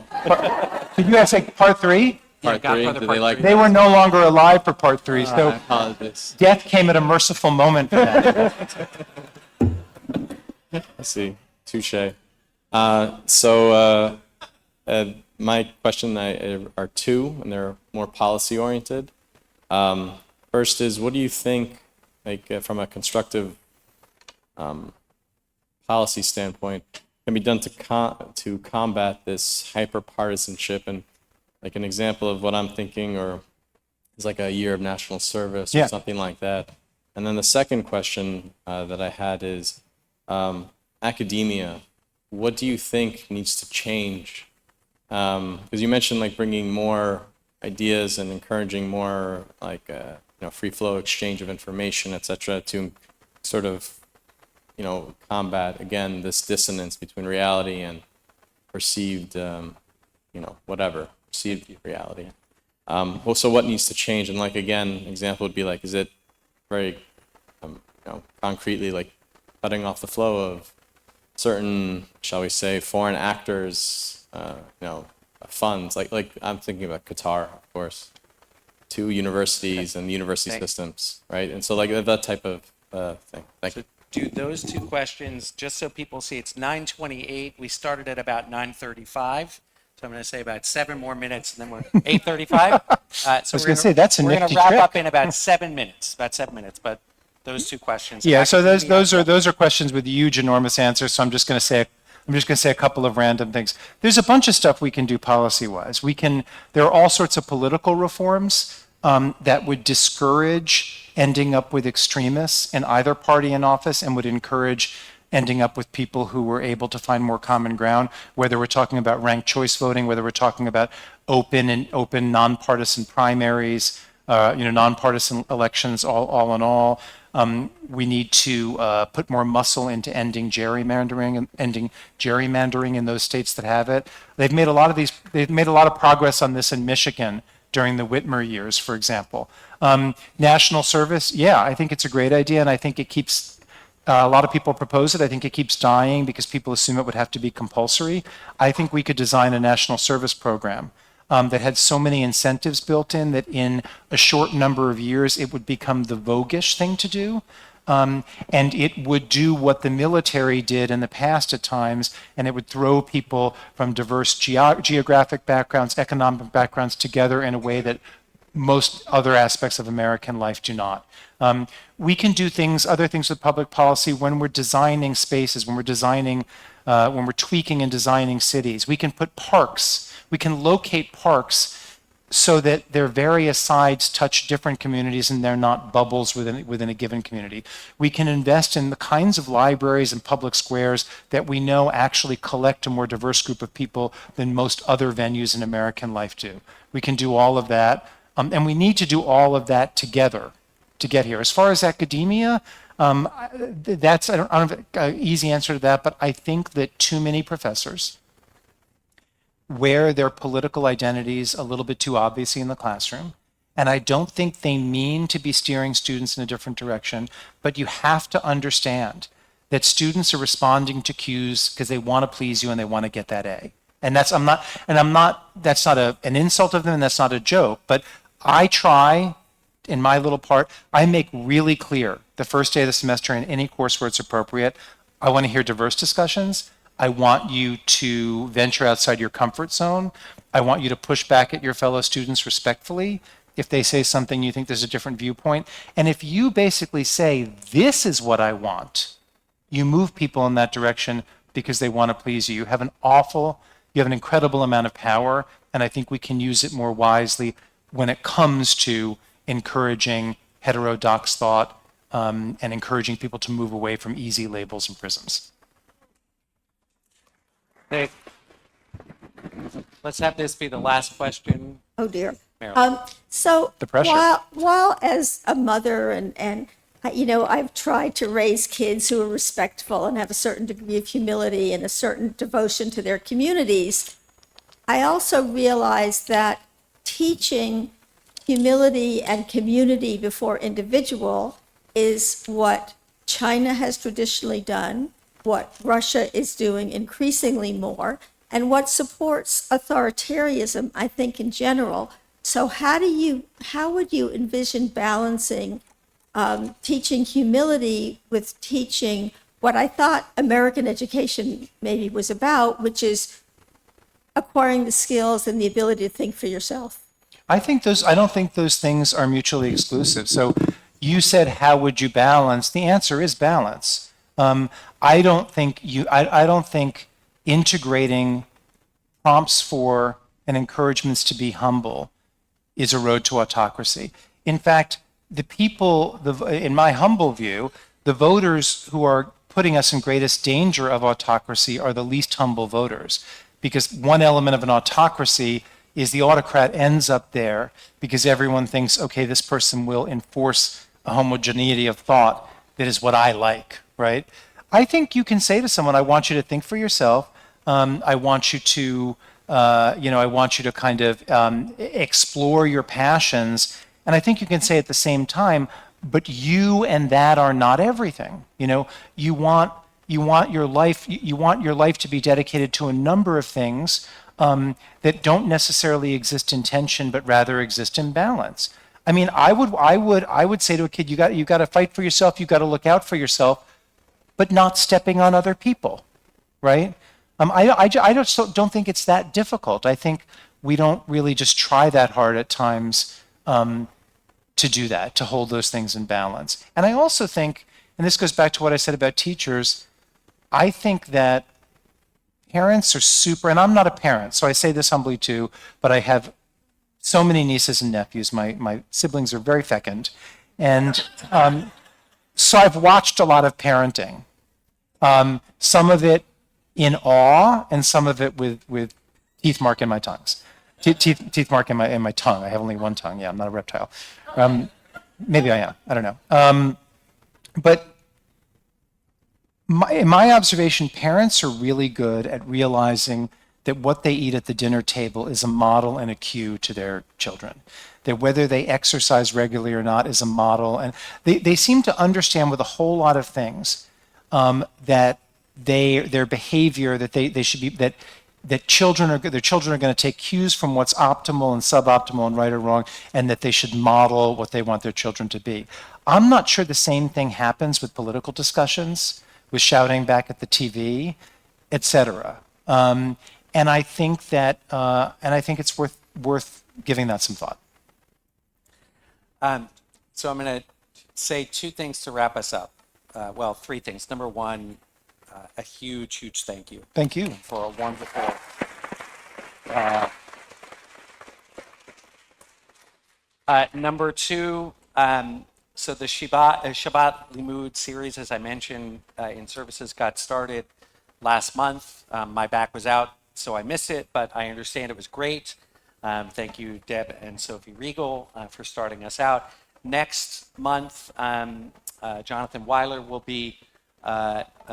Did you guys say Part 3? Part 3, Godfather do Part they like 3. They were no longer alive for Part 3, so I apologize. death came at a merciful moment for them. I see. Touche. My question are two, and they're more policy oriented. First is, what do you think, from a constructive policy standpoint, can be done to combat this hyper-partisanship? And like an example of what I'm thinking, or is like a year of national service or something like that. And then the second question that I had is, academia, what do you think needs to change? Because you mentioned bringing more ideas and encouraging more free flow exchange of information, et cetera, to sort of combat, again, this dissonance between reality and perceived, whatever, perceived reality. Well, so what needs to change? And like, again, example would be like, is it very, concretely like cutting off the flow of certain, shall we say, foreign actors, funds, like I'm thinking about Qatar, of course, to universities and university Thanks. systems, right? And so like that type of thing. Thank you. Do those two questions, just so people see, it's 9:28. We started at about 9:35. So I'm going to say about 7 more minutes, and then we're 8:35. I was gonna say, that's a We're going nifty to wrap trick. up in about 7 minutes. About 7 minutes, but those two questions. Yeah, so academia- those are questions with huge, enormous answers. So I'm just going to say a couple of random things. There's a bunch of stuff we can do policy-wise. There are all sorts of political reforms that would discourage ending up with extremists in either party in office and would encourage ending up with people who were able to find more common ground, whether we're talking about ranked choice voting, whether we're talking about open nonpartisan primaries, nonpartisan elections, all in all. We need to put more muscle into ending gerrymandering in those states that have it. They've made a lot of progress on this in Michigan during the Whitmer years, for example. National service, yeah, I think it's a great idea, and I think it keeps. A lot of people propose it. I think it keeps dying because people assume it would have to be compulsory. I think we could design a national service program that had so many incentives built in that in a short number of years, it would become the voguish thing to do. And it would do what the military did in the past at times, and it would throw people from diverse geographic backgrounds, economic backgrounds together in a way that most other aspects of American life do not. We can do other things with public policy when we're designing spaces, when we're tweaking and designing cities. We can put parks, we can locate parks so that their various sides touch different communities and they're not bubbles within a given community. We can invest in the kinds of libraries and public squares that we know actually collect a more diverse group of people than most other venues in American life do. We can do all of that. And we need to do all of that together to get here. As far as academia, I don't have an easy answer to that, but I think that too many professors wear their political identities a little bit too obviously in the classroom. And I don't think they mean to be steering students in a different direction, but you have to understand that students are responding to cues because they want to please you and they want to get that A. And that's not an insult of them, and that's not a joke, but I try, in my little part, I make really clear the first day of the semester in any course where it's appropriate, I want to hear diverse discussions. I want you to venture outside your comfort zone. I want you to push back at your fellow students respectfully if they say something you think there's a different viewpoint. And if you basically say, this is what I want, you move people in that direction because they want to please you. You have an incredible amount of power, and I think we can use it more wisely when it comes to encouraging heterodox thought and encouraging people to move away from easy labels and prisms. Hey, let's have this be the last question. Oh dear. Marilyn. So The pressure. while as a mother and I've tried to raise kids who are respectful and have a certain degree of humility and a certain devotion to their communities, I also realize that teaching humility and community before individual is what China has traditionally done, what Russia is doing increasingly more, and what supports authoritarianism, I think, in general. So how would you envision balancing teaching humility with teaching what I thought American education maybe was about, which is acquiring the skills and the ability to think for yourself? I don't think those things are mutually exclusive. So you said, how would you balance? The answer is balance. I don't think integrating prompts for and encouragements to be humble is a road to autocracy. In fact, the people, in my humble view, the voters who are putting us in greatest danger of autocracy are the least humble voters. Because one element of an autocracy is the autocrat ends up there because everyone thinks, okay, this person will enforce a homogeneity of thought that is what I like, right? I think you can say to someone, I want you to think for yourself. I want you to, I want you to kind of explore your passions. And I think you can say at the same time, but you and that are not everything. You want your life to be dedicated to a number of things that don't necessarily exist in tension, but rather exist in balance. I mean, I would say to a kid, you got to fight for yourself. You got to look out for yourself, but not stepping on other people, right? I just don't think it's that difficult. I think we don't really just try that hard at times to do that, to hold those things in balance. And I also think, and this goes back to what I said about teachers, I think that parents are super, and I'm not a parent, so I say this humbly too, but I have so many nieces and nephews. My siblings are very fecund. And so I've watched a lot of parenting. Some of it in awe, and some of it with teeth mark in my tongues. Teeth mark in my tongue. I have only one tongue. Yeah, I'm not a reptile. Maybe I am. I don't know. But in my observation, parents are really good at realizing that what they eat at the dinner table is a model and a cue to their children. That whether they exercise regularly or not is a model. And they seem to understand with a whole lot of things that their behavior, that they should be, that their children are going to take cues from what's optimal and suboptimal and right or wrong, and that they should model what they want their children to be. I'm not sure the same thing happens with political discussions, with shouting back at the TV, etc. And I think it's worth giving that some thought. So I'm going to say two things to wrap us up. Well, three things. Number one, a huge thank you. Thank you. For a wonderful number two, so the Shabbat Limud series, as I mentioned, in services got started last month. My back was out, so I missed it, but I understand it was great. Thank you, Deb and Sophie Riegel, for starting us out. Next month, Jonathan Weiler will be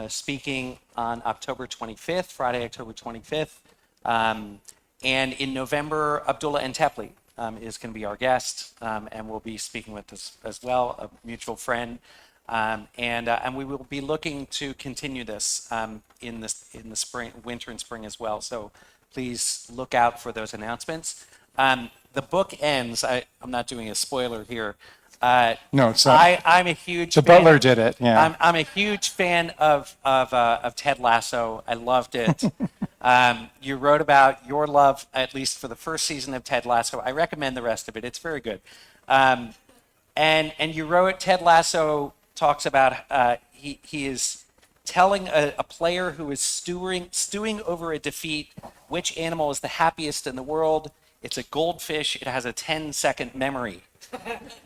speaking on October 25th, Friday, October 25th. And in November, Abdullah Entepli is going to be our guest, and will be speaking with us as well, a mutual friend. And we will be looking to continue this in the spring, winter and spring as well. So please look out for those announcements. The book ends. I'm not doing a spoiler here. No, it's not. I'm a huge. The Butler did it. Yeah. I'm a huge fan of Ted Lasso. I loved it. You wrote about your love, at least for the first season of Ted Lasso. I recommend the rest of it. It's very good. And you wrote, Ted Lasso talks about he is telling a player who is stewing over a defeat which animal is the happiest in the world. It's a goldfish. It has a 10-second memory.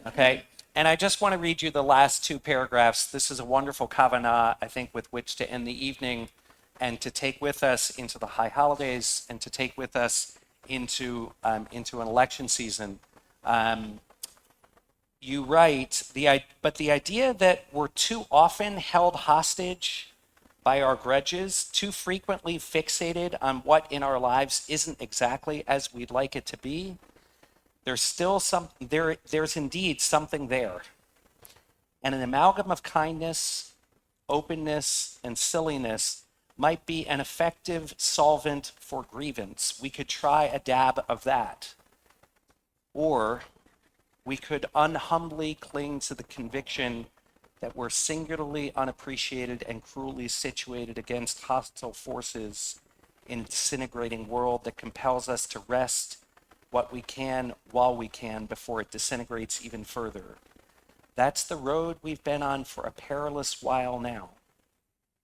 Okay? And I just want to read you the last two paragraphs. This is a wonderful kavanah, I think, with which to end the evening and to take with us into the high holidays and to take with us into an election season. You write, but the idea that we're too often held hostage by our grudges, too frequently fixated on what in our lives isn't exactly as we'd like it to be, there's indeed something there. And an amalgam of kindness, openness, and silliness might be an effective solvent for grievance. We could try a dab of that. Or we could unhumbly cling to the conviction that we're singularly unappreciated and cruelly situated against hostile forces in a disintegrating world that compels us to wrest what we can while we can before it disintegrates even further. That's the road we've been on for a perilous while now.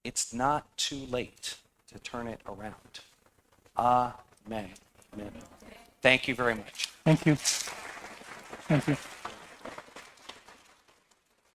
It's not too late to turn it around. Amen. Amen. Thank you very much. Thank you. Thank you.